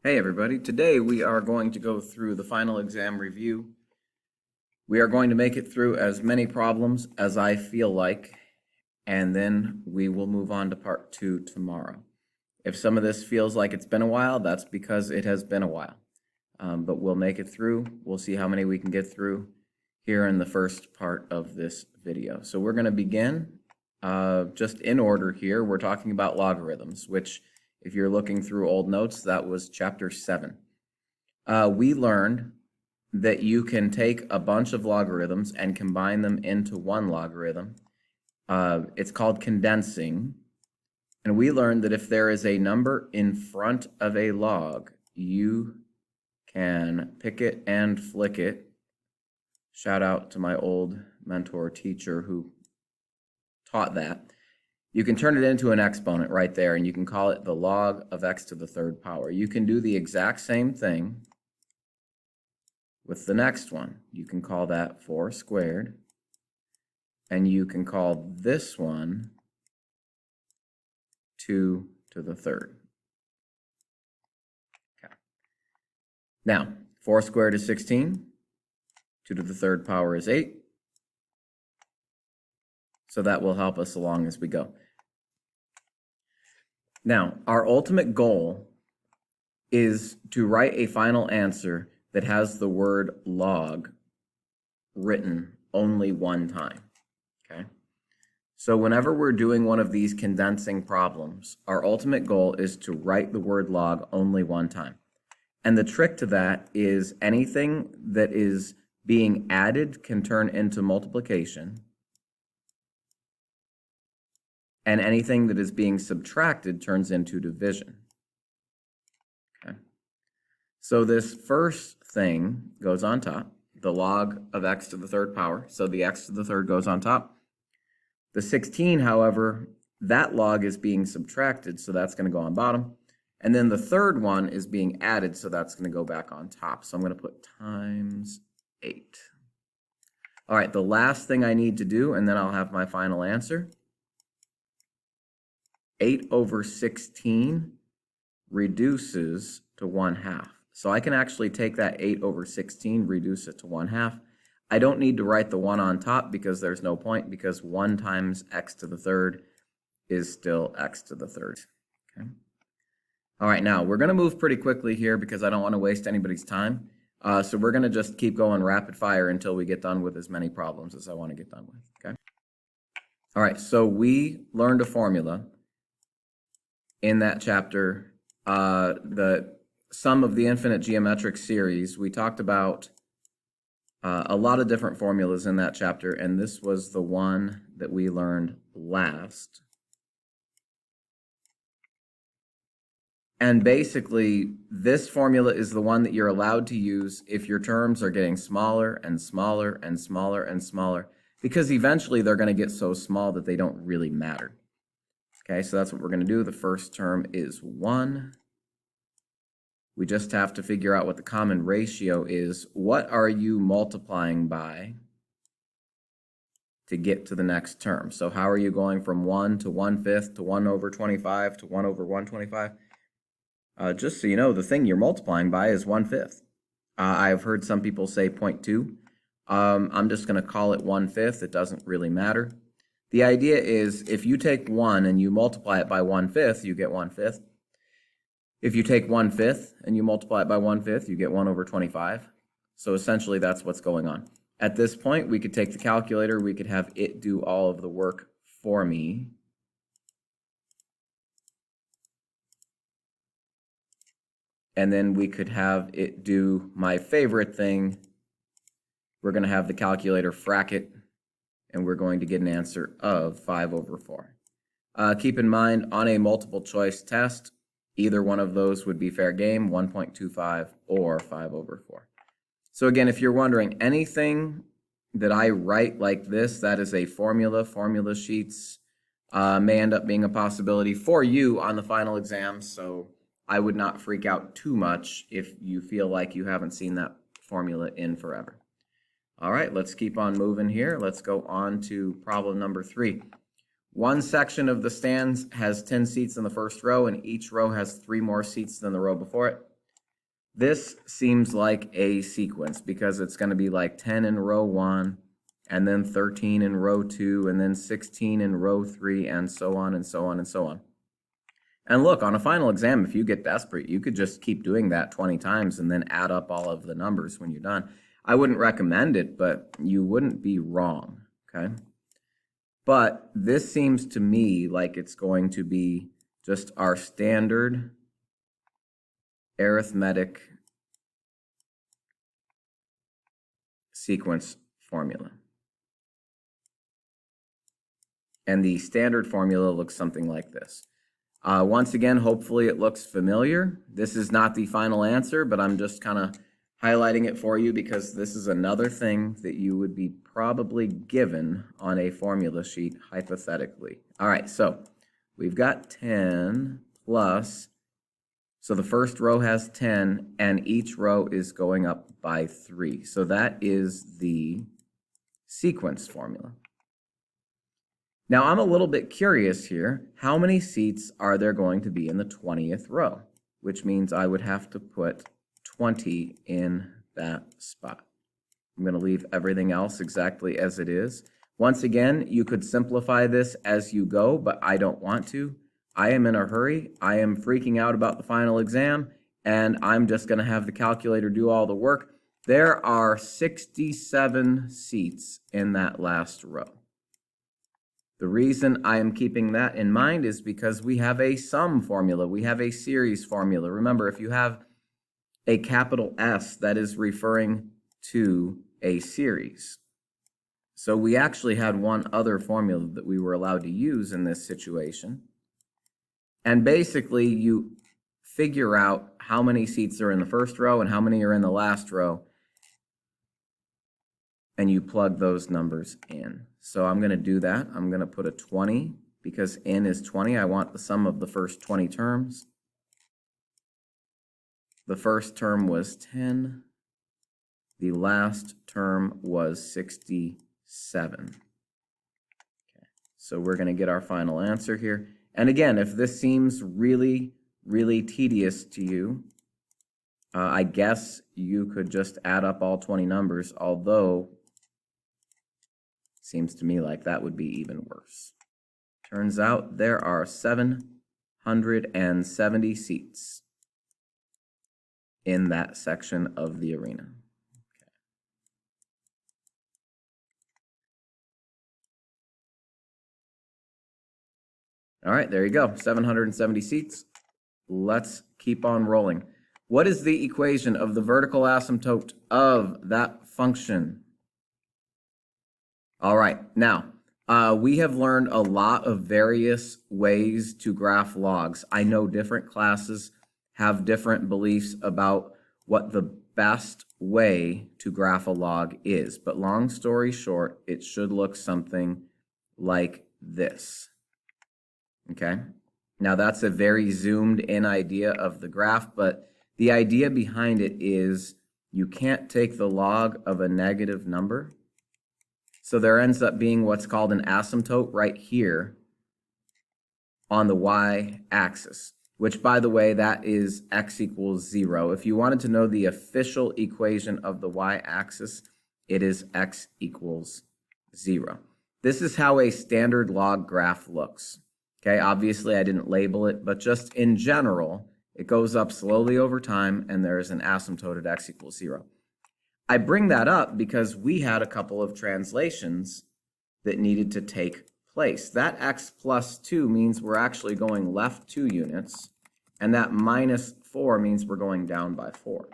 Hey everybody, today we are going to go through the final exam review. We are going to make it through as many problems as I feel like, and then we will move on to part 2 tomorrow. If some of this feels like it's been a while, that's because it has been a while. But we'll make it through. We'll see how many we can get through here in the first part of this video. So we're going to begin just in order here. We're talking about logarithms, which if you're looking through old notes, that was chapter 7. We learned that you can take a bunch of logarithms and combine them into one logarithm. It's called condensing. And we learned that if there is a number in front of a log, you can pick it and flick it. Shout out to my old mentor teacher who taught that. You can turn it into an exponent right there, and you can call it the log of x to the third power. You can do the exact same thing with the next one. You can call that 4 squared, and you can call this one 2 to the third. Okay. Now, 4 squared is 16. 2 to the third power is 8. So that will help us along as we go. Now, our ultimate goal is to write a final answer that has the word log written only one time, okay? So whenever we're doing one of these condensing problems, our ultimate goal is to write the word log only one time. And the trick to that is anything that is being added can turn into multiplication, and anything that is being subtracted turns into division. Okay. So this first thing goes on top, the log of x to the third power. So the x to the third goes on top. The 16, however, that log is being subtracted, so that's going to go on bottom. And then the third one is being added, so that's going to go back on top. So I'm going to put times 8. All right, the last thing I need to do, and then I'll have my final answer. 8 over 16 reduces to 1/2. So I can actually take that 8 over 16, reduce it to 1/2. I don't need to write the 1 on top because there's no point, because 1 times x to the third is still x to the third. Okay. All right, now we're going to move pretty quickly here because I don't want to waste anybody's time. So we're going to just keep going rapid fire until we get done with as many problems as I want to get done with. Okay. All right, so we learned a formula in that chapter, the sum of the infinite geometric series. We talked about a lot of different formulas in that chapter, and this was the one that we learned last. And basically, this formula is the one that you're allowed to use if your terms are getting smaller and smaller and smaller and smaller, because eventually they're going to get so small that they don't really matter. Okay, so that's what we're going to do. The first term is 1. We just have to figure out what the common ratio is. What are you multiplying by to get to the next term? So how are you going from 1 to 1/5 to 1 over 25 to 1 over 125? Just so you know, the thing you're multiplying by is 1/5. I've heard some people say 0.2. I'm just going to call it 1/5. It doesn't really matter. The idea is if you take 1 and you multiply it by 1/5, you get 1/5. If you take 1/5 and you multiply it by 1/5, you get 1 over 25. So essentially that's what's going on. At this point, we could take the calculator, we could have it do all of the work for me. And then we could have it do my favorite thing. We're going to have the calculator frac it, and we're going to get an answer of 5 over 4. Keep in mind, on a multiple choice test, either one of those would be fair game, 1.25 or 5 over 4. So again, if you're wondering, anything that I write like this, that is a formula. Formula sheets may end up being a possibility for you on the final exam, so I would not freak out too much if you feel like you haven't seen that formula in forever. All right, let's keep on moving here. Let's go on to problem number 3. One section of the stands has 10 seats in the first row, and each row has 3 more seats than the row before it. This seems like a sequence because it's going to be like 10 in row 1, and then 13 in row 2, and then 16 in row 3, and so on and so on and so on. And look, on a final exam, if you get desperate, you could just keep doing that 20 times and then add up all of the numbers when you're done. I wouldn't recommend it, but you wouldn't be wrong, okay? But this seems to me like it's going to be just our standard arithmetic sequence formula. And the standard formula looks something like this. Once again, hopefully it looks familiar. This is not the final answer, but I'm just kind of highlighting it for you because this is another thing that you would be probably given on a formula sheet hypothetically. All right, so we've got 10 plus, so the first row has 10, and each row is going up by 3. So that is the sequence formula. Now, I'm a little bit curious here. How many seats are there going to be in the 20th row? Which means I would have to put 20 in that spot. I'm going to leave everything else exactly as it is. Once again, you could simplify this as you go, but I don't want to. I am in a hurry. I am freaking out about the final exam, and I'm just going to have the calculator do all the work. There are 67 seats in that last row. The reason I am keeping that in mind is because we have a sum formula. We have a series formula. Remember, if you have a capital S, that is referring to a series. So we actually had one other formula that we were allowed to use in this situation. And basically, you figure out how many seats are in the first row and how many are in the last row, and you plug those numbers in. So I'm going to do that. I'm going to put a 20 because n is 20. I want the sum of the first 20 terms. The first term was 10. The last term was 67. Okay. So we're going to get our final answer here. And again, if this seems really, really tedious to you, I guess you could just add up all 20 numbers, although seems to me like that would be even worse. Turns out there are 770 seats in that section of the arena. Okay. All right, there you go, 770 seats. Let's keep on rolling. What is the equation of the vertical asymptote of that function? All right, now, we have learned a lot of various ways to graph logs. I know different classes have different beliefs about what the best way to graph a log is, but long story short, it should look something like this, okay? Now, that's a very zoomed in idea of the graph, but the idea behind it is you can't take the log of a negative number. So there ends up being what's called an asymptote right here on the y-axis, which, by the way, that is x equals 0. If you wanted to know the official equation of the y-axis, it is x equals 0. This is how a standard log graph looks. Okay, obviously I didn't label it, but just in general, it goes up slowly over time, and there's an asymptote at x equals 0. I bring that up because we had a couple of translations that needed to take place. That x plus 2 means we're actually going left 2 units, and that minus 4 means we're going down by 4.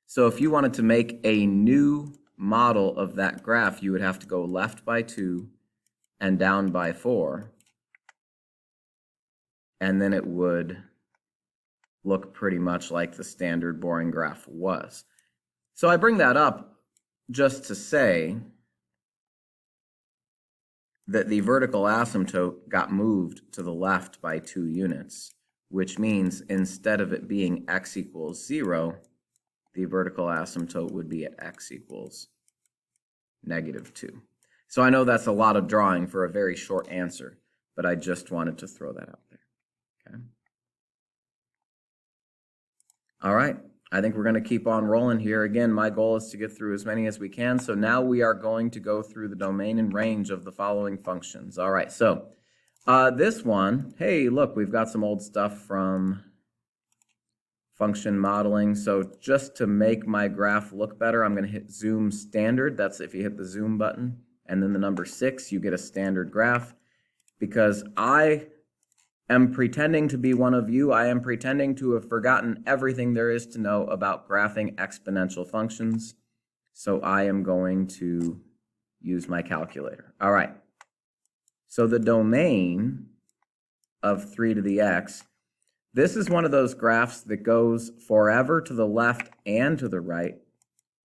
So if you wanted to make a new model of that graph, you would have to go left by 2 and down by 4, and then it would look pretty much like the standard boring graph was. So I bring that up just to say that the vertical asymptote got moved to the left by 2 units, which means instead of it being x equals 0, the vertical asymptote would be at x equals -2. So I know that's a lot of drawing for a very short answer, but I just wanted to throw that out there. Okay. All right, I think we're going to keep on rolling here. Again, my goal is to get through as many as we can. So now we are going to go through the domain and range of the following functions. All right, so this one, hey, look, we've got some old stuff from function modeling. So just to make my graph look better, I'm going to hit zoom standard. That's if you hit the zoom button and then the number 6, you get a standard graph. Because I am pretending to be one of you, I am pretending to have forgotten everything there is to know about graphing exponential functions. So I am going to use my calculator. All right. So the domain of 3 to the x, this is one of those graphs that goes forever to the left and to the right,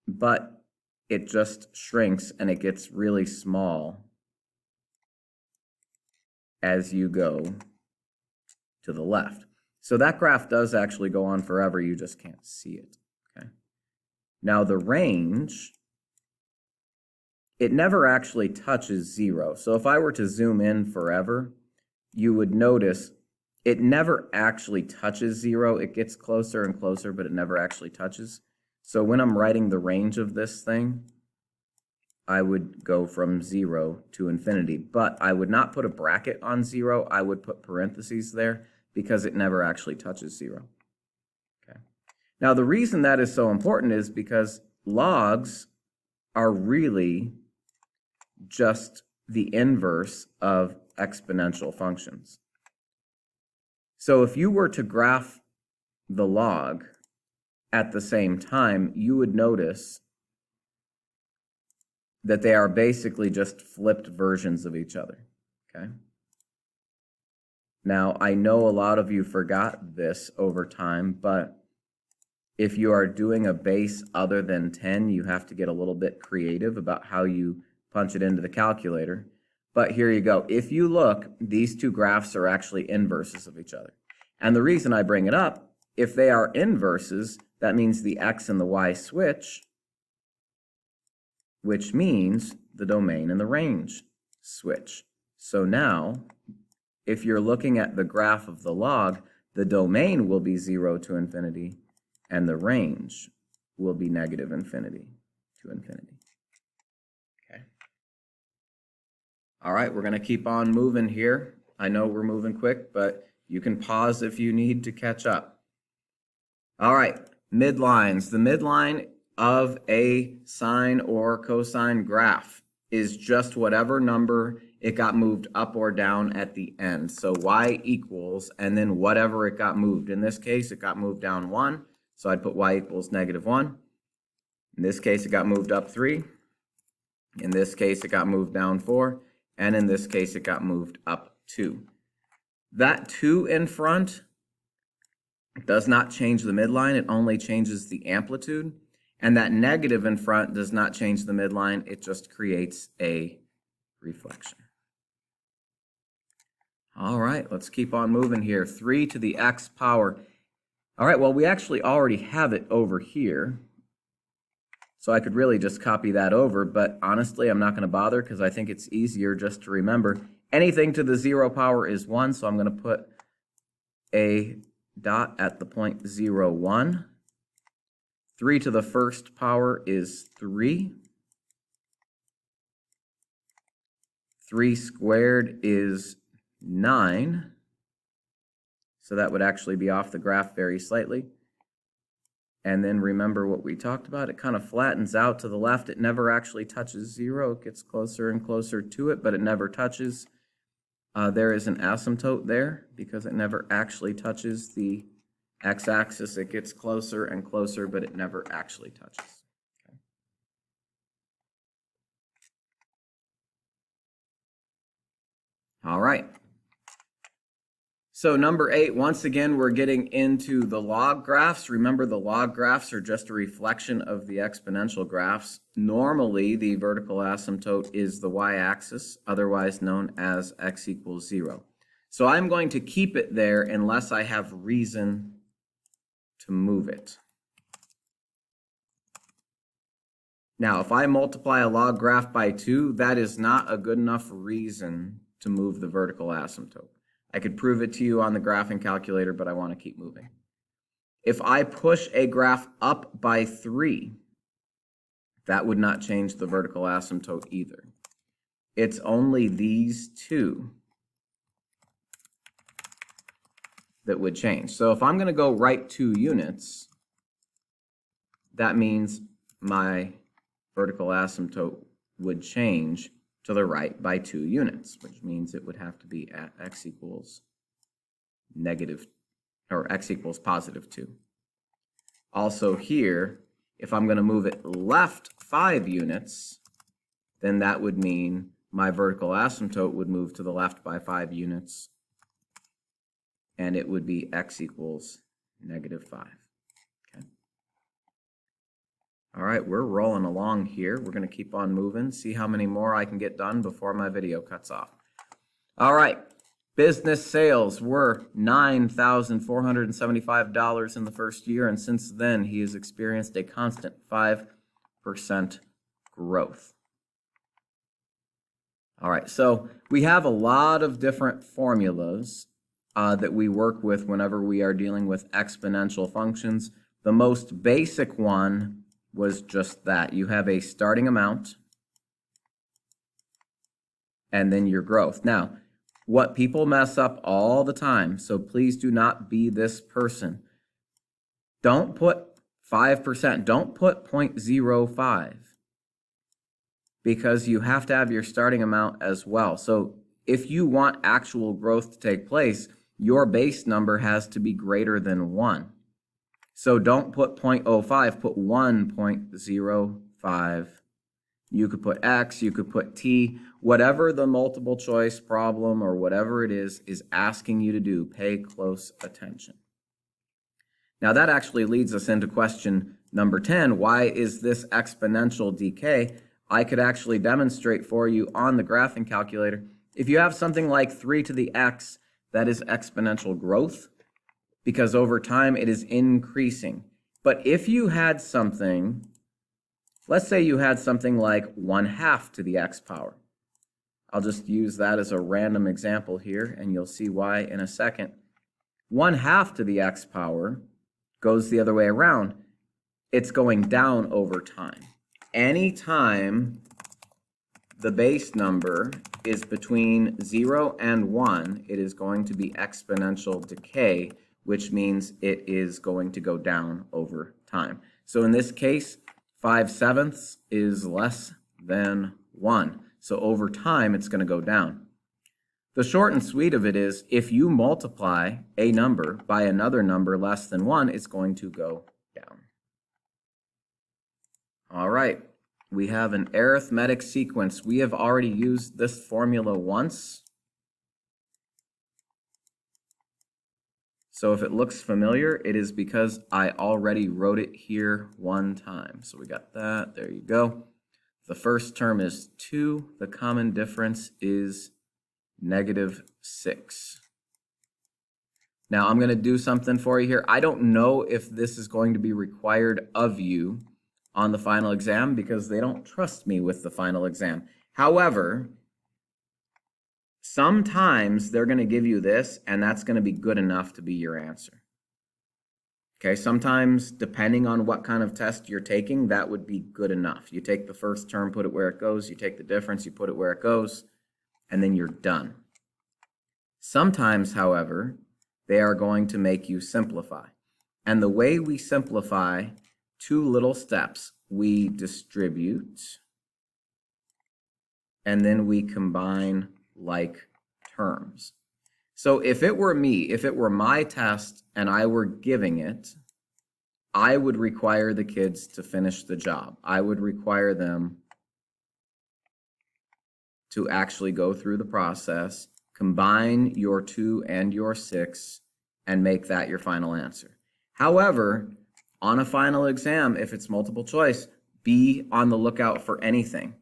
but it just shrinks and it gets really small as you go to the left. So that graph does actually go on forever, you just can't see it. Okay. Now the range, it never actually touches 0. So if I were to zoom in forever, you would notice it never actually touches 0. It gets closer and closer, but it never actually touches. So when I'm writing the range of this thing, I would go from 0 to infinity, but I would not put a bracket on 0. I would put parentheses there because it never actually touches 0. Okay. Now the reason that is so important is because logs are really just the inverse of exponential functions. So if you were to graph the log at the same time, you would notice that they are basically just flipped versions of each other, okay? Now, I know a lot of you forgot this over time, but if you are doing a base other than 10, you have to get a little bit creative about how you punch it into the calculator. But here you go. If you look, these two graphs are actually inverses of each other. And the reason I bring it up, if they are inverses, that means the x and the y switch, which means the domain and the range switch. So now, if you're looking at the graph of the log, the domain will be 0 to infinity, and the range will be negative infinity to infinity. Okay. All right, we're going to keep on moving here. I know we're moving quick, but you can pause if you need to catch up. All right, midlines. The midline of a sine or cosine graph is just whatever number it got moved up or down at the end. So y equals, and then whatever it got moved. In this case, it got moved down 1, so I'd put y equals -1. In this case, it got moved up 3. In this case, it got moved down 4. And in this case, it got moved up 2. That 2 in front does not change the midline. It only changes the amplitude. And that negative in front does not change the midline. It just creates a reflection. All right, let's keep on moving here. 3 to the x power. All right, well, we actually already have it over here. So I could really just copy that over, but honestly, I'm not going to bother because I think it's easier just to remember. Anything to the 0 power is 1, so I'm going to put a dot at the point 0, 1. 3 to the first power is 3. 3 squared is 9. So that would actually be off the graph very slightly. And then remember what we talked about. It kind of flattens out to the left. It never actually touches 0. It gets closer and closer to it, but it never touches. There is an asymptote there because it never actually touches the x-axis. It gets closer and closer, but it never actually touches. Okay. All right. So number 8, once again, we're getting into the log graphs. Remember, the log graphs are just a reflection of the exponential graphs. Normally, the vertical asymptote is the y-axis, otherwise known as x equals 0. So I'm going to keep it there unless I have reason to move it. Now, if I multiply a log graph by 2, that is not a good enough reason to move the vertical asymptote. I could prove it to you on the graphing calculator, but I want to keep moving. If I push a graph up by 3, that would not change the vertical asymptote either. It's only these two that would change. So if I'm going to go right 2 units, that means my vertical asymptote would change to the right by 2 units, which means it would have to be at x equals negative, or x equals positive 2. Also here, if I'm going to move it left 5 units, then that would mean my vertical asymptote would move to the left by 5 units, and it would be x equals negative 5. Okay. All right, we're rolling along here. We're going to keep on moving, see how many more I can get done before my video cuts off. All right, business sales were $9,475 in the first year, and since then he has experienced a constant 5% growth. All right, so we have a lot of different formulas that we work with whenever we are dealing with exponential functions. The most basic one was just that. You have a starting amount and then your growth. Now, what people mess up all the time, so please do not be this person. Don't put 5%, don't put 0.05, because you have to have your starting amount as well. So if you want actual growth to take place, your base number has to be greater than 1. So don't put 0.05, put 1.05. You could put x, you could put t, whatever the multiple choice problem or whatever it is asking you to do, pay close attention. Now that actually leads us into question number 10. Why is this exponential decay? I could actually demonstrate for you on the graphing calculator. If you have something like 3 to the x, that is exponential growth, because over time it is increasing. But if you had something, let's say you had something like 1/2 to the x power. I'll just use that as a random example here, and you'll see why in a second. 1/2 to the x power goes the other way around. It's going down over time. Anytime the base number is between 0 and 1, it is going to be exponential decay, which means it is going to go down over time. So in this case, 5/7 is less than 1. So over time, it's going to go down. The short and sweet of it is, if you multiply a number by another number less than 1, it's going to go down. All right, we have an arithmetic sequence. We have already used this formula once. So if it looks familiar, it is because I already wrote it here one time. So we got that, there you go. The first term is 2, the common difference is -6. Now I'm going to do something for you here. I don't know if this is going to be required of you on the final exam because they don't trust me with the final exam. However, sometimes they're going to give you this, and that's going to be good enough to be your answer. Okay, sometimes depending on what kind of test you're taking, that would be good enough. You take the first term, put it where it goes, you take the difference, you put it where it goes, and then you're done. Sometimes, however, they are going to make you simplify. And the way we simplify, 2 little steps. We distribute, and then we combine like terms. So if it were me, if it were my test and I were giving it, I would require the kids to finish the job. I would require them to actually go through the process, combine your 2 and your 6, and make that your final answer. However, on a final exam, if it's multiple choice, be on the lookout for anything.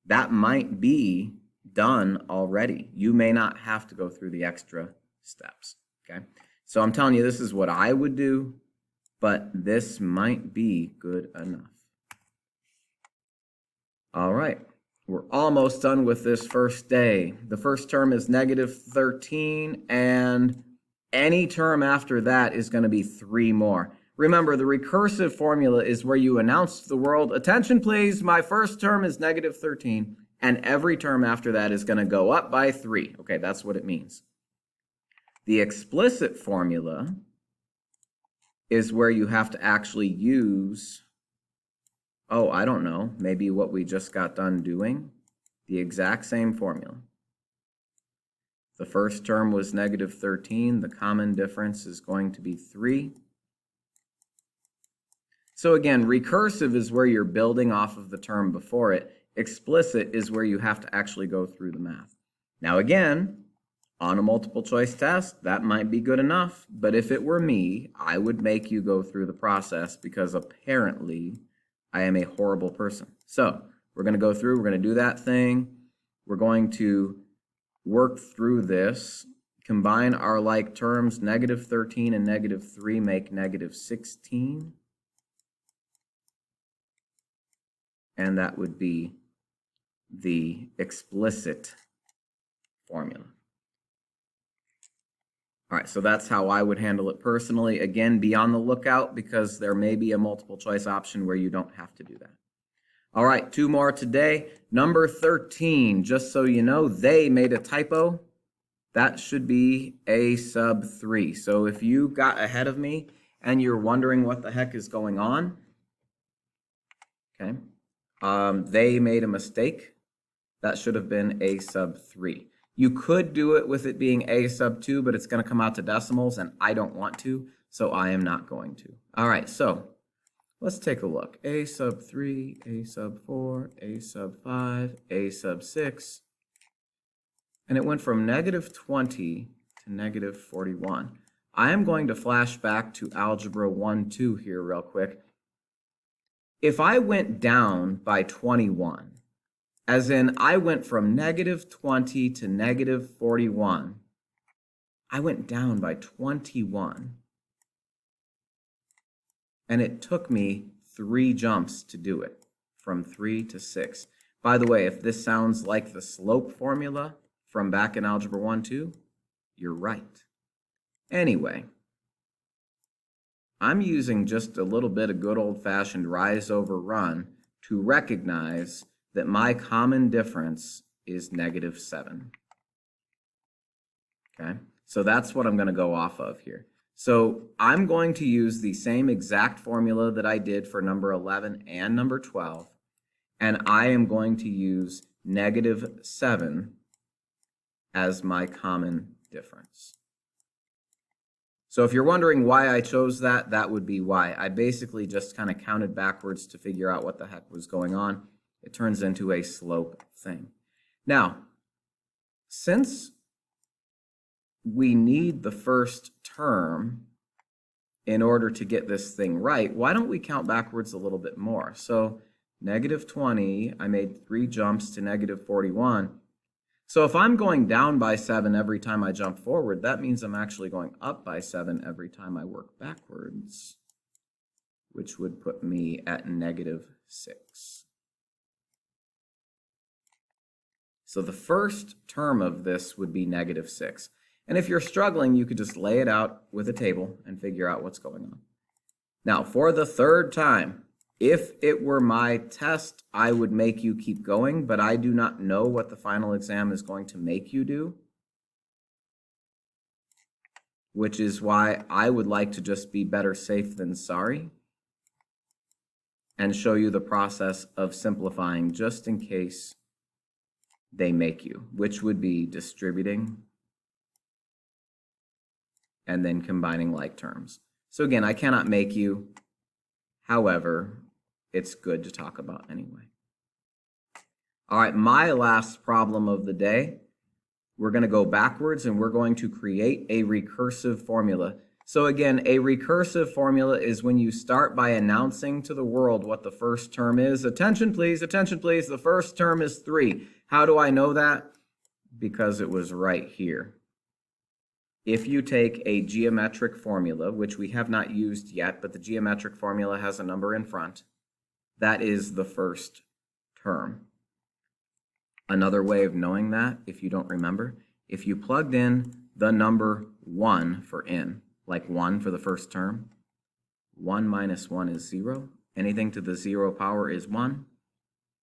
That might be done already. You may not have to go through the extra steps, okay? So I'm telling you, this is what I would do, but this might be good enough. All right, we're almost done with this first day. The first term is -13, and any term after that is going to be 3 more. remember, the recursive formula is where you announce to the world, attention please, my first term is negative 13, and every term after that is going to go up by 3. Okay, that's what it means. The explicit formula is where you have to actually use, oh, I don't know, maybe what we just got done doing, the exact same formula. The first term was negative 13. The common difference is going to be 3. So again, recursive is where you're building off of the term before it. Explicit is where you have to actually go through the math. Now again, on a multiple choice test, that might be good enough, but if it were me, I would make you go through the process because apparently I am a horrible person. So we're going to go through, we're going to do that thing. We're going to work through this, combine our like terms, negative 13 and negative 3 make negative 16. And that would be the explicit formula. All right, so that's how I would handle it personally. Again, be on the lookout because there may be a multiple choice option where you don't have to do that. All right, 2 more today. Number 13, just so you know, they made a typo. That should be a sub 3. So if you got ahead of me and you're wondering what the heck is going on, okay, they made a mistake. That should have been a sub 3. You could do it with it being a sub 2, but it's going to come out to decimals, and I don't want to, so I am not going to. All right, so let's take a look. A sub 3, a sub 4, a sub 5, a sub 6. And it went from negative 20 to negative 41. I am going to flash back to Algebra 1-2 here real quick. If I went down by 21, as in I went from negative 20 to negative 41, I went down by 21. And it took me 3 jumps to do it, from 3 to 6. By the way, if this sounds like the slope formula from back in Algebra 1-2, you're right. Anyway, I'm using just a little bit of good old-fashioned rise over run to recognize that my common difference is negative 7. Okay, so that's what I'm going to go off of here. So I'm going to use the same exact formula that I did for number 11 and number 12, and I am going to use negative 7 as my common difference. So if you're wondering why I chose that, that would be why. I basically just kind of counted backwards to figure out what the heck was going on. It turns into a slope thing. Now, since we need the first term in order to get this thing right, why don't we count backwards a little bit more? So negative 20, I made 3 jumps to negative 41. So if I'm going down by 7 every time I jump forward, that means I'm actually going up by 7 every time I work backwards, which would put me at negative 6. So the first term of this would be negative 6. And if you're struggling, you could just lay it out with a table and figure out what's going on. Now, for the third time, if it were my test, I would make you keep going, but I do not know what the final exam is going to make you do, which is why I would like to just be better safe than sorry and show you the process of simplifying just in case they make you, which would be distributing and then combining like terms. So again, I cannot make you. However, it's good to talk about anyway. All right, my last problem of the day. We're going to go backwards and we're going to create a recursive formula. So again, a recursive formula is when you start by announcing to the world what the first term is. Attention please, the first term is 3. How do I know that? Because it was right here. If you take a geometric formula, which we have not used yet, but the geometric formula has a number in front, that is the first term. Another way of knowing that, if you don't remember, if you plugged in the number 1 for in, like 1 for the first term, 1 minus 1 is 0. Anything to the 0 power is 1.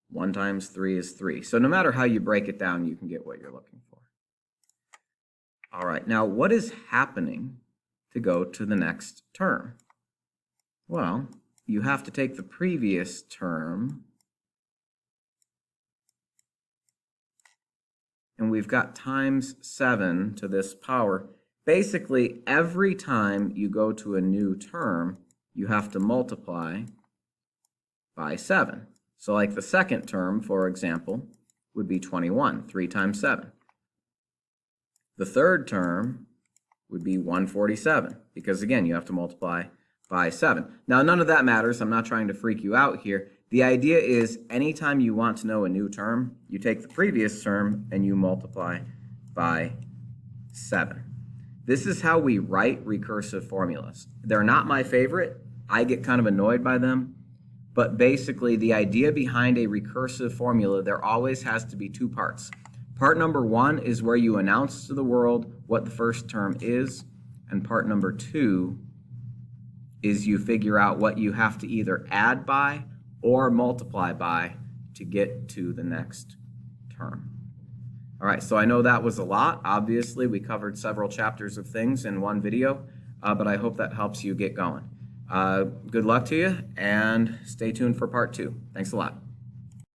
1 times 3 is 3. So no matter how you break it down, you can get what you're looking for. All right, now what is happening to go to the next term? Well, you have to take the previous term, and we've got times 7 to this power. Basically, every time you go to a new term, you have to multiply by 7. So like the second term, for example, would be 21, 3 times 7. The third term would be 147, because again, you have to multiply by 7. Now, none of that matters. I'm not trying to freak you out here. The idea is anytime you want to know a new term, you take the previous term and you multiply by 7. This is how we write recursive formulas. They're not my favorite. I get kind of annoyed by them. But basically, the idea behind a recursive formula, there always has to be two parts. Part number 1 is where you announce to the world what the first term is, and part number 2 is you figure out what you have to either add by or multiply by to get to the next term. All right, so I know that was a lot. Obviously, we covered several chapters of things in one video, but I hope that helps you get going. Good luck to you, and stay tuned for part 2. Thanks a lot.